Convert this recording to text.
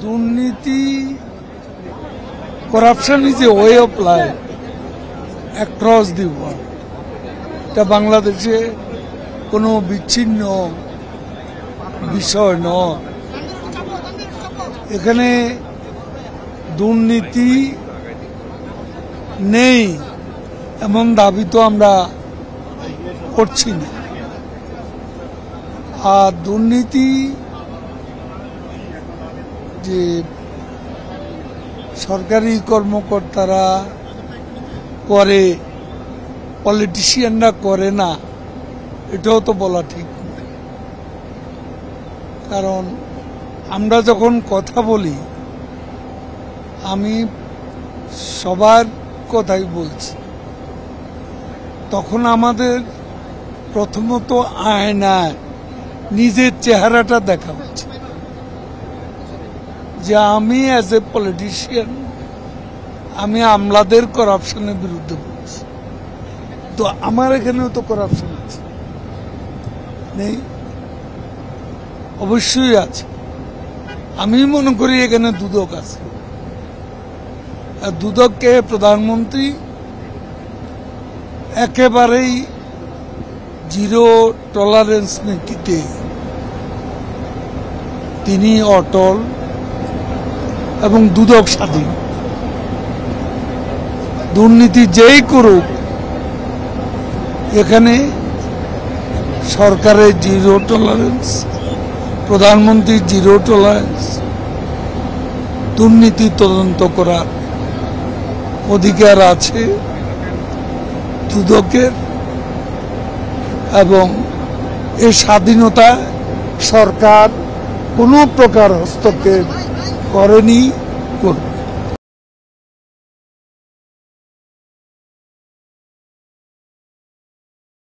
দুর্নীতি, corruption is a way of life across the world. এটা বাংলাদেশে কোনো বিচ্ছিন্ন বিষয় নয়। এখানে দুর্নীতি নেই এমন দাবি তো আমরা করছি না। আর দুর্নীতি যে সরকারি কর্মকর্তারা করে, পলিটিশিয়ানরা করে না, এটাও তো বলা ঠিক না। কারণ আমরা যখন কথা বলি, আমি সবার কথাই বলছি, তখন আমাদের প্রথমত আয়নায় নিজের চেহারাটা দেখা হচ্ছে যে আমি অ্যাজ এ পলিটিশিয়ান আমি আমলাদের করাপশনের বিরুদ্ধে বলছি। তো আমার এখানেও তো করাপশন আছে, নেই? অবশ্যই আছে। আমি মনে করি এখানে দুদক আছে। আর দুদককে প্রধানমন্ত্রী একেবারেই জিরো টলারেন্স নীতিতে তিনি অটল এবং দুদক স্বাধীন। দুর্নীতি যেই করুক, এখানে সরকারের জিরো টলারেন্স, প্রধানমন্ত্রীর জিরো টলারেন্স, দুর্নীতি তদন্ত করার অধিকার আছে দুদকের, এবং এই স্বাধীনতা সরকার কোনো প্রকার হস্তক্ষেপ করেনি, করবে।